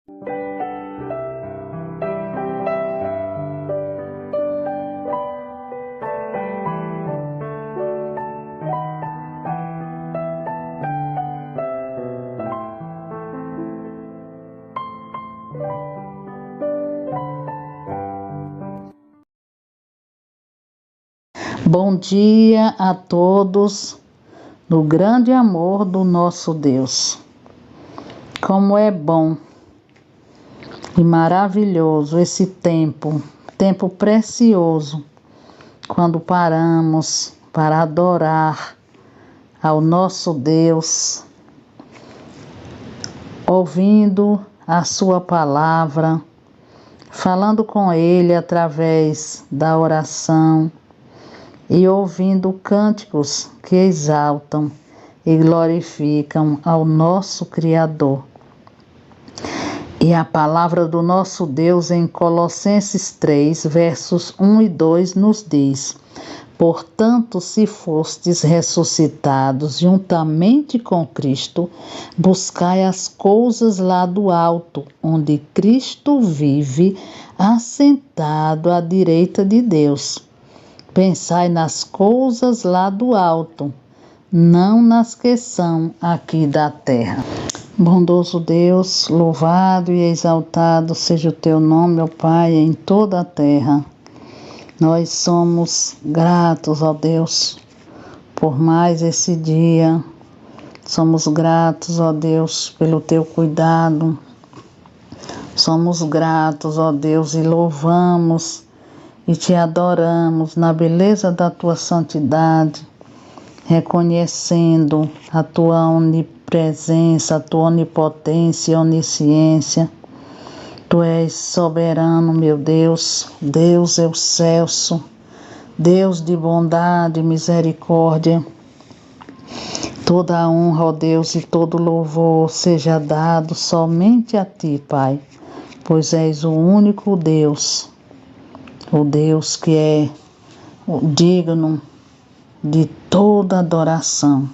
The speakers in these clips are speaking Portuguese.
Bom dia a todos, no grande amor do nosso Deus. Como é bom e maravilhoso esse tempo precioso, quando paramos para adorar ao nosso Deus, ouvindo a sua palavra, falando com Ele através da oração, e ouvindo cânticos que exaltam e glorificam ao nosso Criador. E a palavra do nosso Deus em Colossenses 3, versos 1 e 2 nos diz: portanto, se fostes ressuscitados juntamente com Cristo, buscai as coisas lá do alto, onde Cristo vive, assentado à direita de Deus. Pensai nas coisas lá do alto, não nas que são aqui da terra. Bondoso Deus, louvado e exaltado seja o teu nome, ó Pai, em toda a terra. Nós somos gratos, ó Deus, por mais esse dia. Somos gratos, ó Deus, pelo teu cuidado. Somos gratos, ó Deus, e louvamos e te adoramos na beleza da tua santidade, reconhecendo a tua onipresença, a tua onipotência e onisciência. Tu és soberano, meu Deus, Deus excelso, Deus de bondade e misericórdia. Toda a honra, ó Deus, e todo louvor seja dado somente a ti, Pai, pois és o único Deus, o Deus que é digno de toda adoração.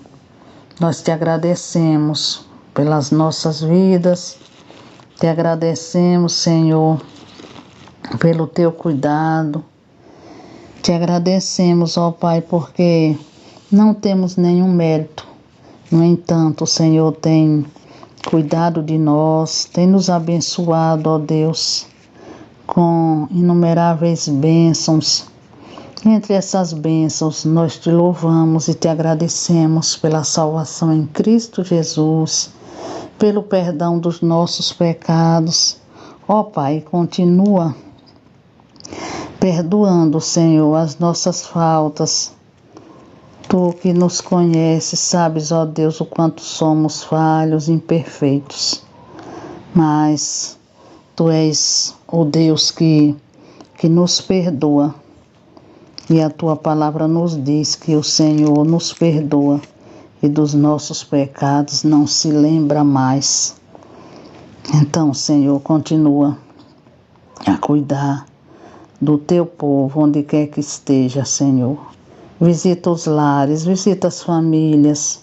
Nós te agradecemos pelas nossas vidas, te agradecemos, Senhor, pelo teu cuidado, te agradecemos, ó Pai, porque não temos nenhum mérito. No entanto, o Senhor tem cuidado de nós, tem nos abençoado, ó Deus, com inumeráveis bênçãos. Entre essas bênçãos, nós te louvamos e te agradecemos pela salvação em Cristo Jesus, pelo perdão dos nossos pecados. Ó Pai, continua perdoando, Senhor, as nossas faltas. Tu que nos conheces, sabes, ó Deus, o quanto somos falhos, imperfeitos. Mas Tu és o Deus que nos perdoa. E a Tua palavra nos diz que o Senhor nos perdoa e dos nossos pecados não se lembra mais. Então, Senhor, continua a cuidar do Teu povo, onde quer que esteja, Senhor. Visita os lares, visita as famílias.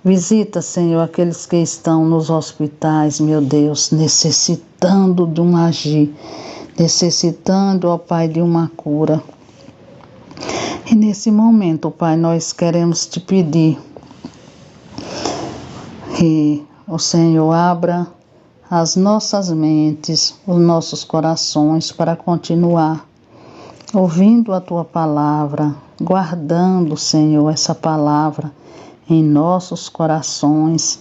Visita, Senhor, aqueles que estão nos hospitais, meu Deus, necessitando de um agir, necessitando, ó Pai, de uma cura. E nesse momento, Pai, nós queremos te pedir que o Senhor abra as nossas mentes, os nossos corações para continuar ouvindo a Tua palavra, guardando, Senhor, essa palavra em nossos corações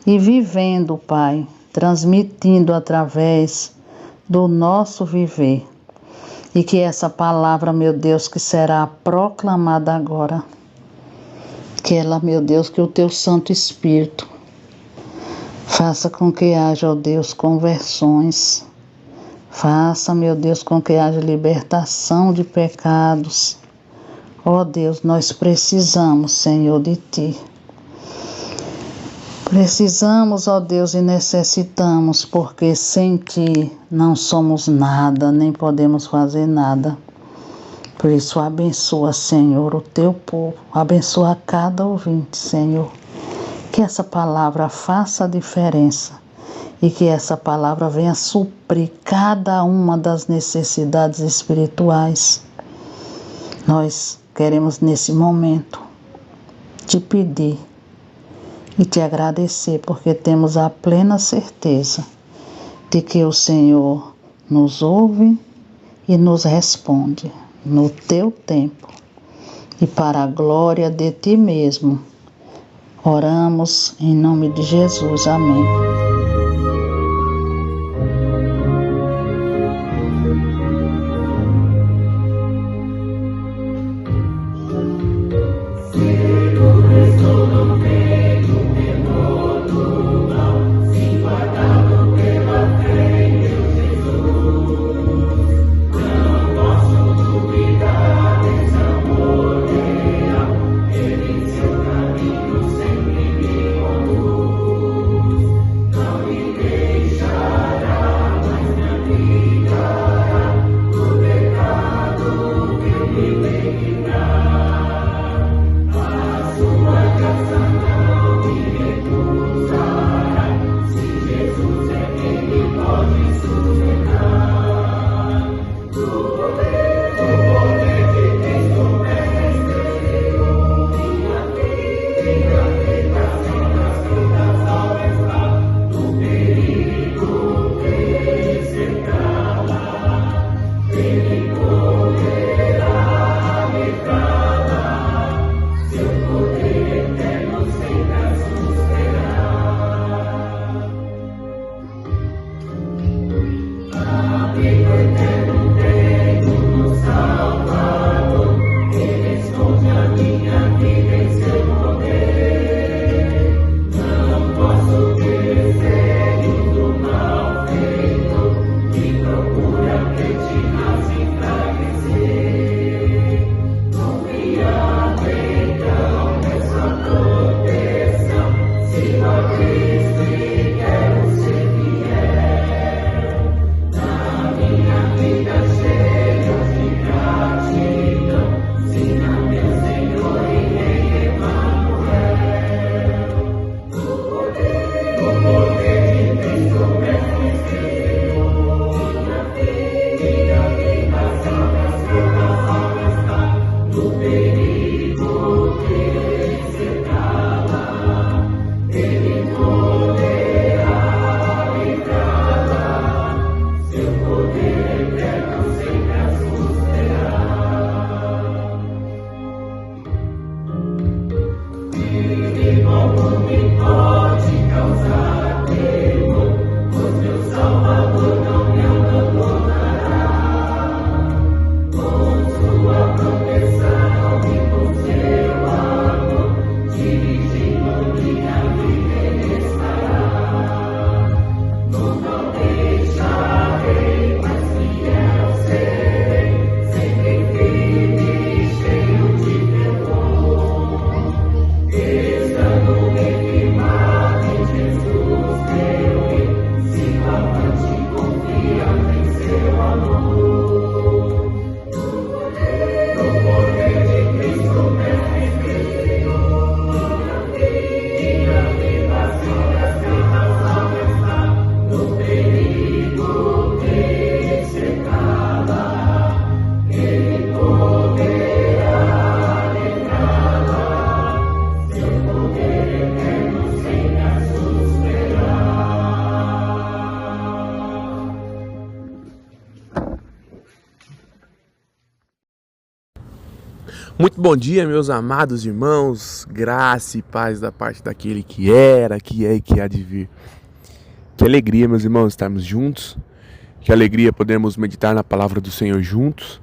e vivendo, Pai, transmitindo através do nosso viver. E que essa palavra, meu Deus, que será proclamada agora, que ela, meu Deus, que o Teu Santo Espírito faça com que haja, ó Deus, conversões. Faça, meu Deus, com que haja libertação de pecados. Ó Deus, nós precisamos, Senhor, de Ti. Precisamos, ó Deus, e necessitamos, porque sem Ti não somos nada, nem podemos fazer nada. Por isso, abençoa, Senhor, o Teu povo. Abençoa cada ouvinte, Senhor. Que essa palavra faça a diferença e que essa palavra venha suprir cada uma das necessidades espirituais. Nós queremos nesse momento te pedir e te agradecer, porque temos a plena certeza de que o Senhor nos ouve e nos responde no teu tempo. E para a glória de ti mesmo, oramos em nome de Jesus. Amém. Muito bom dia, meus amados irmãos, graça e paz da parte daquele que era, que é e que há de vir. Que alegria, meus irmãos, estarmos juntos, que alegria podermos meditar na palavra do Senhor juntos,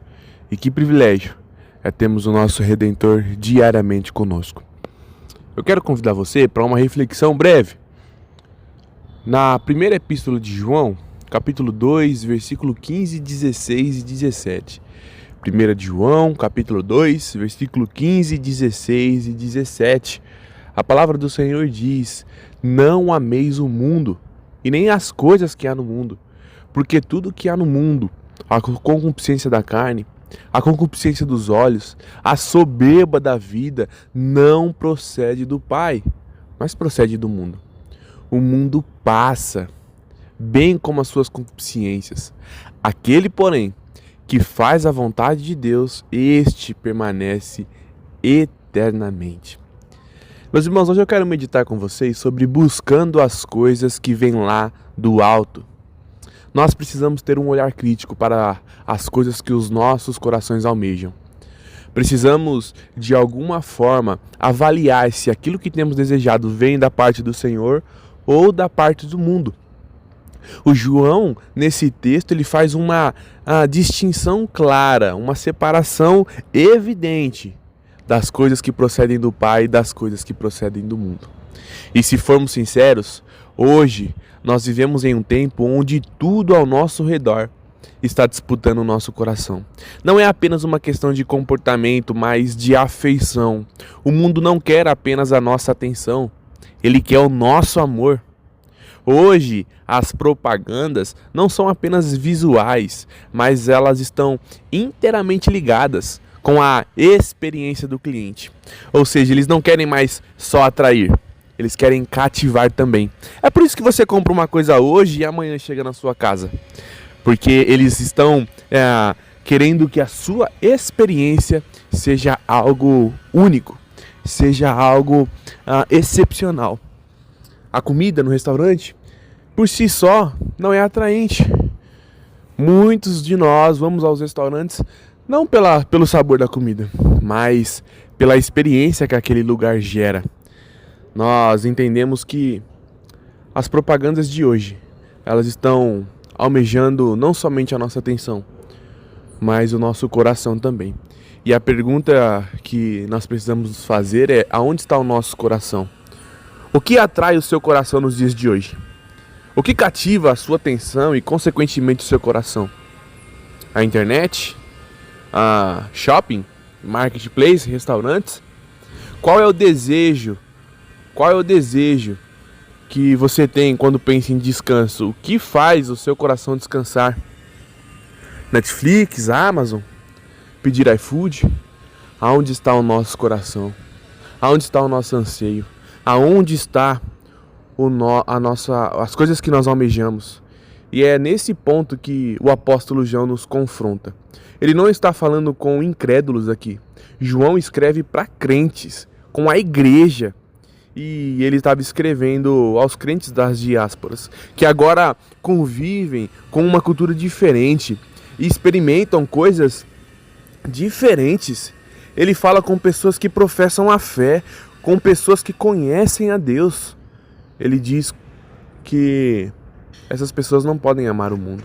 e que privilégio é termos o nosso Redentor diariamente conosco. Eu quero convidar você para uma reflexão breve. Na primeira epístola de João, capítulo 2, versículo 15, 16 e 17. 1 de João, capítulo 2, versículo 15, 16 e 17. A palavra do Senhor diz: não ameis o mundo, e nem as coisas que há no mundo, porque tudo que há no mundo, a concupiscência da carne, a concupiscência dos olhos, a soberba da vida, não procede do Pai, mas procede do mundo. O mundo passa bem como as suas concupiscências. Aquele, porém, que faz a vontade de Deus, este permanece eternamente. Meus irmãos, hoje eu quero meditar com vocês sobre buscando as coisas que vêm lá do alto. Nós precisamos ter um olhar crítico para as coisas que os nossos corações almejam. Precisamos, de alguma forma, avaliar se aquilo que temos desejado vem da parte do Senhor ou da parte do mundo. O João, nesse texto, ele faz uma distinção clara, uma separação evidente das coisas que procedem do Pai e das coisas que procedem do mundo. E se formos sinceros, hoje nós vivemos em um tempo onde tudo ao nosso redor está disputando o nosso coração. Não é apenas uma questão de comportamento, mas de afeição. O mundo não quer apenas a nossa atenção, ele quer o nosso amor. Hoje, as propagandas não são apenas visuais, mas elas estão inteiramente ligadas com a experiência do cliente. Ou seja, eles não querem mais só atrair, eles querem cativar também. É por isso que você compra uma coisa hoje e amanhã chega na sua casa. Porque eles estão querendo que a sua experiência seja algo único, seja algo excepcional. A comida no restaurante, por si só, não é atraente. Muitos de nós vamos aos restaurantes não pelo sabor da comida, mas pela experiência que aquele lugar gera. Nós entendemos que as propagandas de hoje, elas estão almejando não somente a nossa atenção, mas o nosso coração também. E a pergunta que nós precisamos fazer é: aonde está o nosso coração? O que atrai o seu coração nos dias de hoje? O que cativa a sua atenção e, consequentemente, o seu coração? A internet? A shopping? Marketplace? Restaurantes? Qual é o desejo? Qual é o desejo que você tem quando pensa em descanso? O que faz o seu coração descansar? Netflix, Amazon? Pedir iFood? Aonde está o nosso coração? Aonde está o nosso anseio? Aonde está as coisas que nós almejamos? E é nesse ponto que o apóstolo João nos confronta. Ele não está falando com incrédulos aqui. João escreve para crentes, com a igreja. E ele estava escrevendo aos crentes das diásporas, que agora convivem com uma cultura diferente e experimentam coisas diferentes. Ele fala com pessoas que professam a fé, com pessoas que conhecem a Deus. Ele diz que essas pessoas não podem amar o mundo.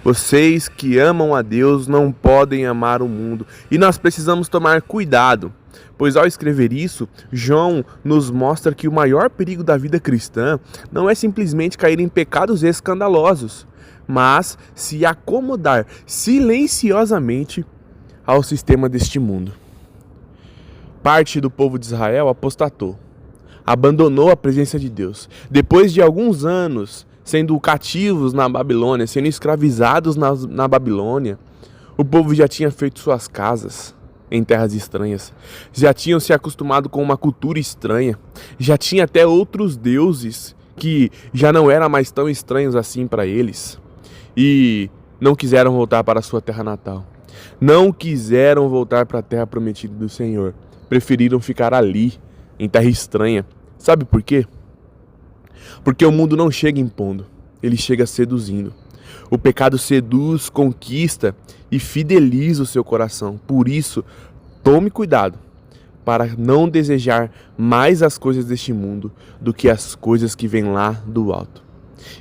Vocês que amam a Deus não podem amar o mundo. E nós precisamos tomar cuidado, pois ao escrever isso, João nos mostra que o maior perigo da vida cristã não é simplesmente cair em pecados escandalosos, mas se acomodar silenciosamente ao sistema deste mundo. Parte do povo de Israel apostatou, abandonou a presença de Deus. Depois de alguns anos sendo cativos na Babilônia, sendo escravizados na Babilônia, o povo já tinha feito suas casas em terras estranhas, já tinham se acostumado com uma cultura estranha, já tinha até outros deuses que já não eram mais tão estranhos assim para eles, e não quiseram voltar para a sua terra natal, não quiseram voltar para a terra prometida do Senhor, preferiram ficar ali, em terra estranha. Sabe por quê? Porque o mundo não chega impondo, ele chega seduzindo. O pecado seduz, conquista e fideliza o seu coração. Por isso, tome cuidado para não desejar mais as coisas deste mundo do que as coisas que vêm lá do alto.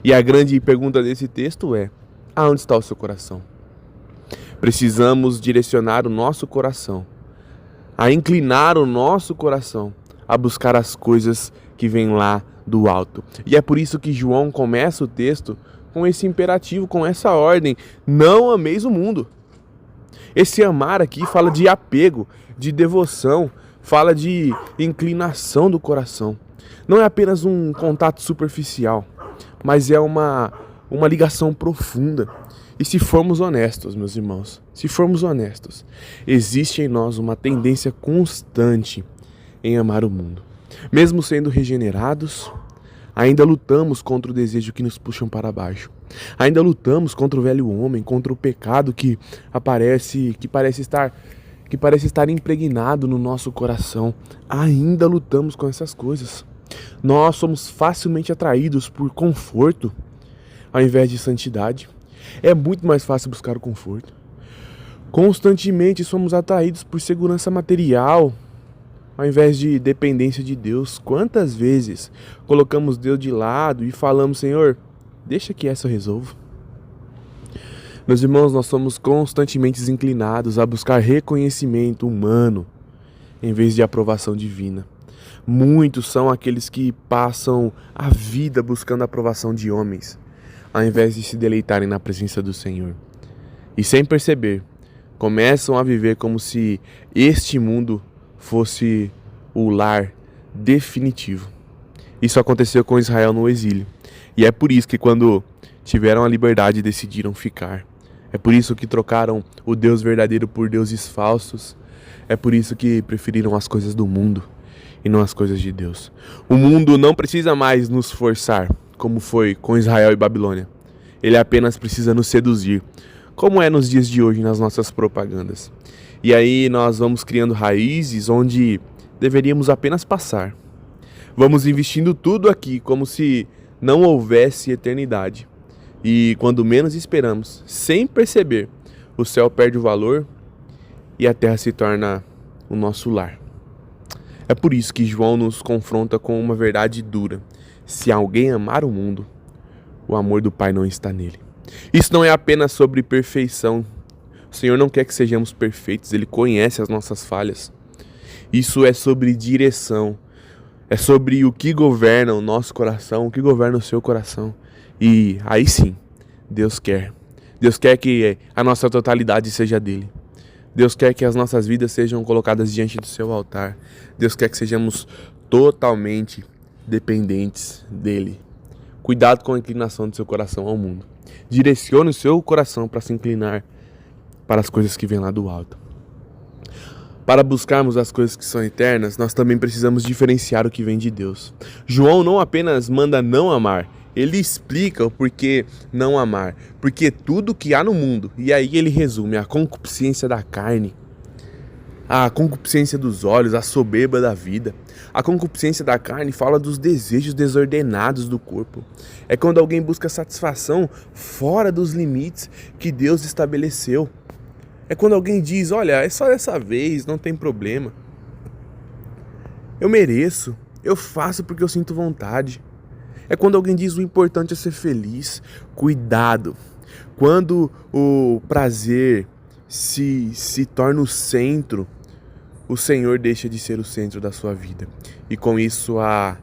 E a grande pergunta desse texto é: aonde está o seu coração? Precisamos direcionar o nosso coração, a inclinar o nosso coração a buscar as coisas que vêm lá do alto. E é por isso que João começa o texto com esse imperativo, com essa ordem: não ameis o mundo. Esse amar aqui fala de apego, de devoção, fala de inclinação do coração. Não é apenas um contato superficial, mas é uma ligação profunda. E se formos honestos, meus irmãos, se formos honestos, existe em nós uma tendência constante em amar o mundo. Mesmo sendo regenerados, Ainda lutamos contra o desejo que nos puxam para baixo. Ainda lutamos contra o velho homem, contra o pecado que parece estar impregnado no nosso coração. Ainda lutamos com essas coisas. Nós somos facilmente atraídos por conforto ao invés de santidade. É muito mais fácil buscar o conforto. Constantemente somos atraídos por segurança material ao invés de dependência de Deus. Quantas vezes colocamos Deus de lado e falamos: Senhor, deixa que essa eu resolvo. Meus irmãos, nós somos constantemente inclinados a buscar reconhecimento humano em vez de aprovação divina. Muitos são aqueles que passam a vida buscando a aprovação de homens, ao invés de se deleitarem na presença do Senhor. E sem perceber, começam a viver como se este mundo fosse o lar definitivo. Isso aconteceu com Israel no exílio. E é por isso que quando tiveram a liberdade decidiram ficar. É por isso que trocaram o Deus verdadeiro por deuses falsos. É por isso que preferiram as coisas do mundo e não as coisas de Deus. O mundo não precisa mais nos forçar, como foi com Israel e Babilônia. Ele apenas precisa nos seduzir, como é nos dias de hoje nas nossas propagandas. E aí nós vamos criando raízes onde deveríamos apenas passar. Vamos investindo tudo aqui como se não houvesse eternidade. E quando menos esperamos, sem perceber, o céu perde o valor e a terra se torna o nosso lar. É por isso que João nos confronta com uma verdade dura. Se alguém amar o mundo, o amor do Pai não está nele. Isso não é apenas sobre perfeição. O Senhor não quer que sejamos perfeitos, Ele conhece as nossas falhas. Isso é sobre direção. É sobre o que governa o nosso coração, o que governa o seu coração. E aí sim, Deus quer. Deus quer que a nossa totalidade seja dele. Deus quer que as nossas vidas sejam colocadas diante do seu altar. Deus quer que sejamos totalmente dependentes dele. Cuidado com a inclinação do seu coração ao mundo. Direcione o seu coração para se inclinar para as coisas que vêm lá do alto. Para buscarmos as coisas que são eternas, nós também precisamos diferenciar o que vem de Deus. João não apenas manda não amar, ele explica o porquê não amar. Porque tudo que há no mundo, e aí ele resume: a concupiscência da carne, a concupiscência dos olhos, a soberba da vida. A concupiscência da carne fala dos desejos desordenados do corpo. É quando alguém busca satisfação fora dos limites que Deus estabeleceu. É quando alguém diz: olha, é só dessa vez, não tem problema. Eu mereço, eu faço porque eu sinto vontade. É quando alguém diz: o importante é ser feliz. Cuidado. Quando o prazer se torna o centro, o Senhor deixa de ser o centro da sua vida. E com isso a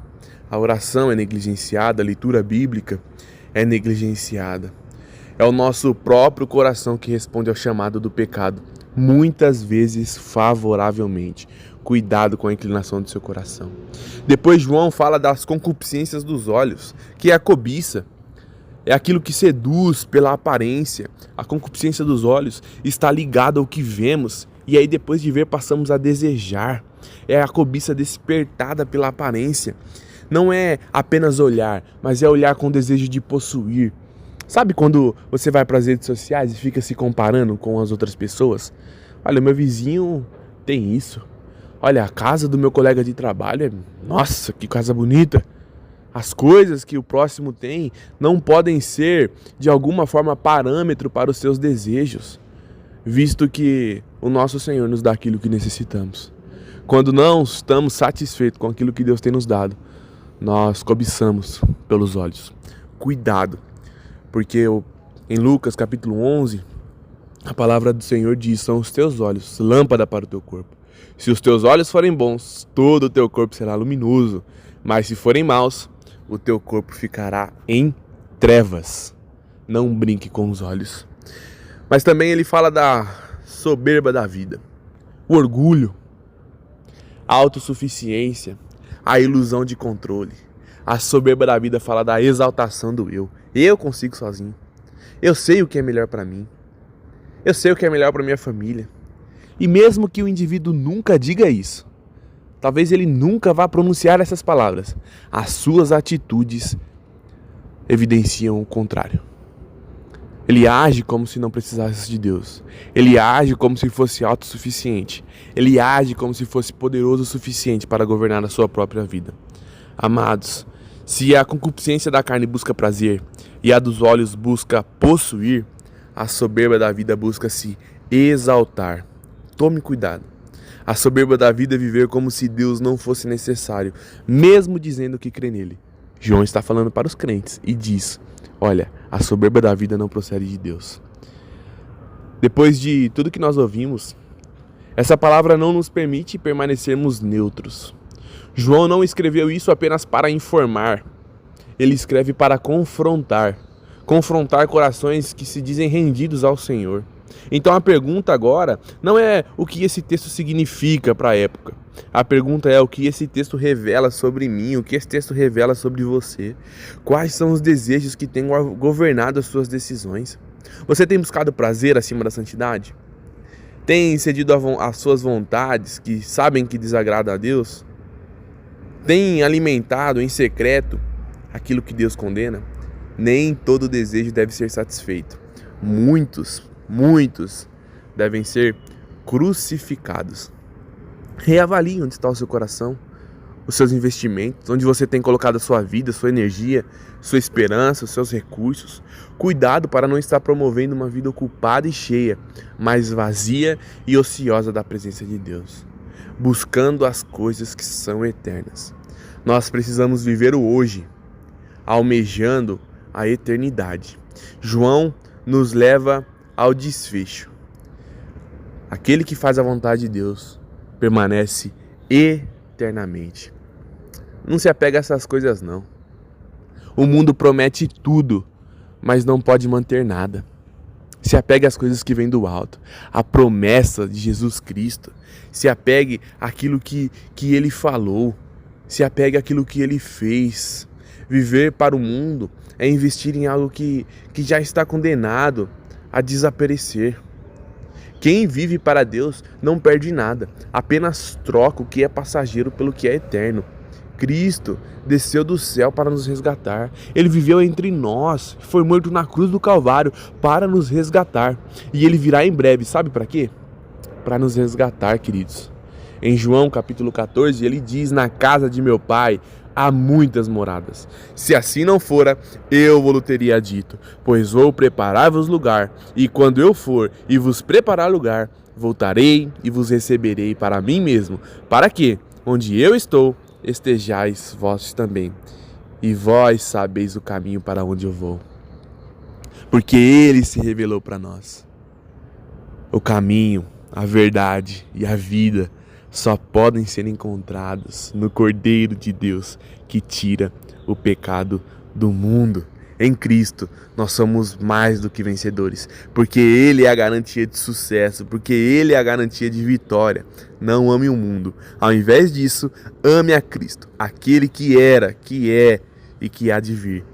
oração é negligenciada, a leitura bíblica é negligenciada. É o nosso próprio coração que responde ao chamado do pecado, muitas vezes favoravelmente. Cuidado com a inclinação do seu coração. Depois João fala das concupiscências dos olhos, que é a cobiça. É aquilo que seduz pela aparência. A concupiscência dos olhos está ligada ao que vemos, e aí depois de ver passamos a desejar. É a cobiça despertada pela aparência. Não é apenas olhar, mas é olhar com desejo de possuir. Sabe quando você vai para as redes sociais e fica se comparando com as outras pessoas? Olha, meu vizinho tem isso. Olha, a casa do meu colega de trabalho nossa, que casa bonita. As coisas que o próximo tem não podem ser, de alguma forma, parâmetro para os seus desejos, visto que o nosso Senhor nos dá aquilo que necessitamos. Quando não estamos satisfeitos com aquilo que Deus tem nos dado, nós cobiçamos pelos olhos. Cuidado, porque em Lucas capítulo 11, a palavra do Senhor diz: são os teus olhos, lâmpada para o teu corpo. Se os teus olhos forem bons, todo o teu corpo será luminoso. Mas se forem maus, o teu corpo ficará em trevas. Não brinque com os olhos. Mas também ele fala da soberba da vida. O orgulho, a autossuficiência, a ilusão de controle. A soberba da vida fala da exaltação do eu. Eu consigo sozinho. Eu sei o que é melhor para mim. Eu sei o que é melhor para minha família. E mesmo que o indivíduo nunca diga isso, talvez ele nunca vá pronunciar essas palavras. As suas atitudes evidenciam o contrário. Ele age como se não precisasse de Deus. Ele age como se fosse autossuficiente. Ele age como se fosse poderoso o suficiente para governar a sua própria vida. Amados, se a concupiscência da carne busca prazer e a dos olhos busca possuir, a soberba da vida busca se exaltar. Tome cuidado. A soberba da vida é viver como se Deus não fosse necessário, mesmo dizendo que crê nele. João está falando para os crentes e diz: olha, a soberba da vida não procede de Deus. Depois de tudo que nós ouvimos, essa palavra não nos permite permanecermos neutros. João não escreveu isso apenas para informar. Ele escreve para confrontar. Confrontar corações que se dizem rendidos ao Senhor. Então a pergunta agora não é o que esse texto significa para a época. A pergunta é o que esse texto revela sobre mim, o que esse texto revela sobre você. Quais são os desejos que têm governado as suas decisões? Você tem buscado prazer acima da santidade? Tem cedido às suas vontades que sabem que desagrada a Deus? Tem alimentado em secreto aquilo que Deus condena? Nem todo desejo deve ser satisfeito. Muitos devem ser crucificados. Reavalie onde está o seu coração, os seus investimentos, onde você tem colocado a sua vida, sua energia, sua esperança, os seus recursos. Cuidado para não estar promovendo uma vida ocupada e cheia, mas vazia e ociosa da presença de Deus, buscando as coisas que são eternas. Nós precisamos viver o hoje, almejando a eternidade. João nos leva ao desfecho. Aquele que faz a vontade de Deus permanece eternamente. Não se apega a essas coisas não. O mundo promete tudo, mas não pode manter nada. Se apegue às coisas que vêm do alto, a promessa de Jesus Cristo. Se apegue àquilo que Ele falou. Se apegue àquilo que Ele fez. Viver para o mundo é investir em algo que já está condenado a desaparecer. Quem vive para Deus não perde nada, apenas troca o que é passageiro pelo que é eterno. Cristo desceu do céu para nos resgatar. Ele viveu entre nós, foi morto na cruz do Calvário para nos resgatar. E Ele virá em breve, sabe para quê? Para nos resgatar, queridos. Em João capítulo 14, Ele diz: na casa de meu Pai há muitas moradas. Se assim não fora, eu vou-lhe teria dito, pois vou preparar-vos lugar, e quando eu for e vos preparar lugar, voltarei e vos receberei para mim mesmo, para que, onde eu estou, estejais vós também, e vós sabeis o caminho para onde eu vou. Porque Ele se revelou para nós. O caminho, a verdade e a vida só podem ser encontrados no Cordeiro de Deus que tira o pecado do mundo. Em Cristo nós somos mais do que vencedores, porque Ele é a garantia de sucesso, porque Ele é a garantia de vitória. Não ame o mundo, ao invés disso, ame a Cristo, aquele que era, que é e que há de vir.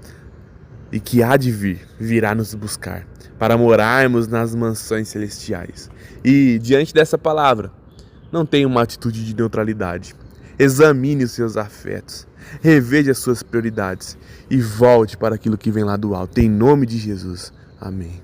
E que há de vir, virá nos buscar, para morarmos nas mansões celestiais. E diante dessa palavra, não tenha uma atitude de neutralidade. Examine os seus afetos, reveja as suas prioridades e volte para aquilo que vem lá do alto. Em nome de Jesus. Amém.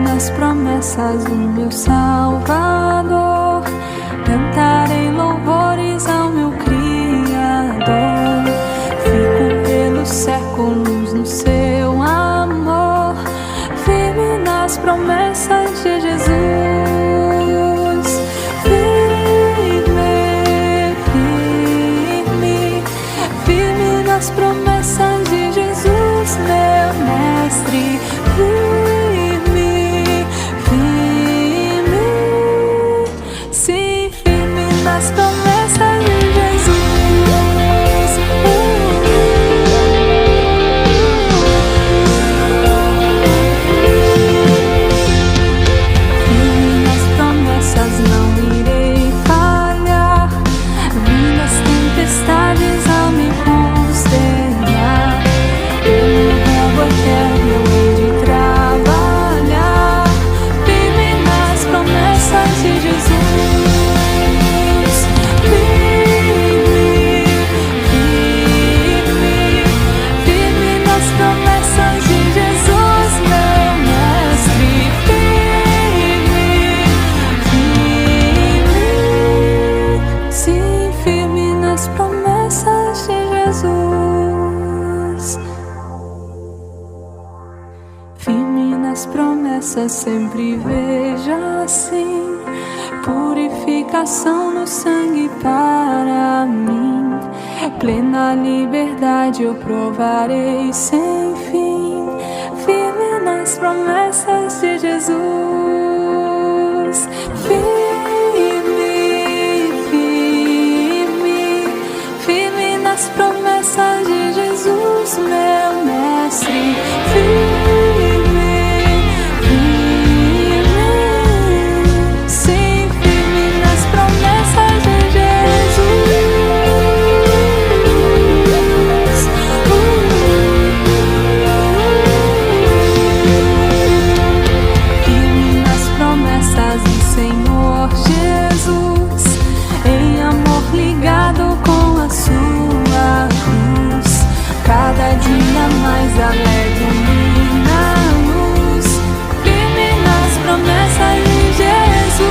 As promessas do meu Salvador, cantarei louvores ao meu Criador. Fico pelos séculos no seu amor, firme nas promessas de Jesus. Firme nas promessas de Jesus, meu mestre. As promessas de Jesus. promessas sempre veja assim, purificação no sangue para mim, plena liberdade eu provarei sem fim, firme nas promessas de Jesus, firme nas promessas de Jesus, meu mestre, sim, firme nas promessas de Jesus, firme nas promessas do Senhor Jesus, em amor ligado com a sua cruz, cada dia mais alegre na luz, firme nas promessas de Jesus,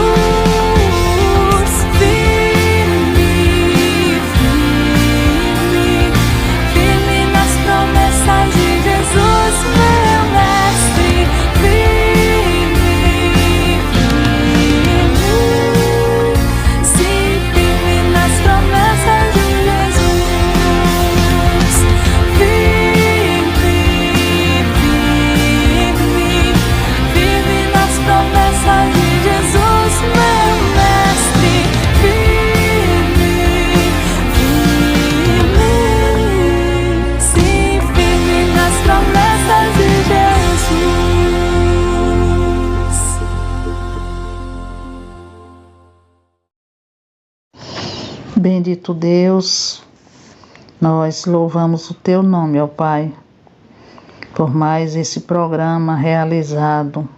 firme nas promessas de Jesus, meu mestre, sim, firme nas promessas de Jesus, firme nas promessas de Jesus, meu mestre, sim, firme nas promessas de Jesus. Bendito Deus, nós louvamos o Teu nome, ó Pai, por mais esse programa realizado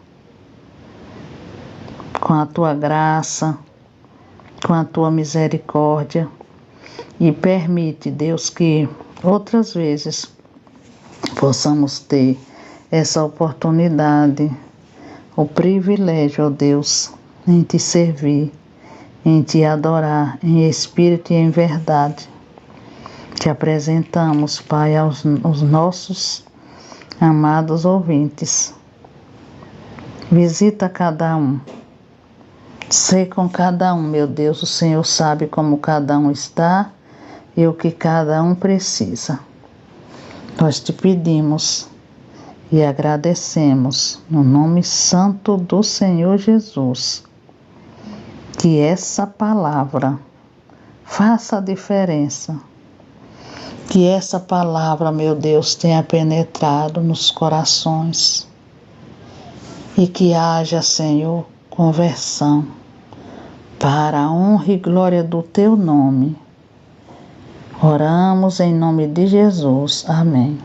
com a Tua graça, com a Tua misericórdia, e permite, Deus, que outras vezes possamos ter essa oportunidade, o privilégio, ó Deus, em Te servir, em Te adorar, em espírito e em verdade. Te apresentamos, Pai, aos nossos amados ouvintes. Visita cada um. Sei com cada um, meu Deus, o Senhor sabe como cada um está e o que cada um precisa. Nós te pedimos e agradecemos no nome santo do Senhor Jesus, que essa palavra faça a diferença, que essa palavra, meu Deus, tenha penetrado nos corações e que haja, Senhor, conversão para a honra e glória do Teu nome. Oramos em nome de Jesus. Amém.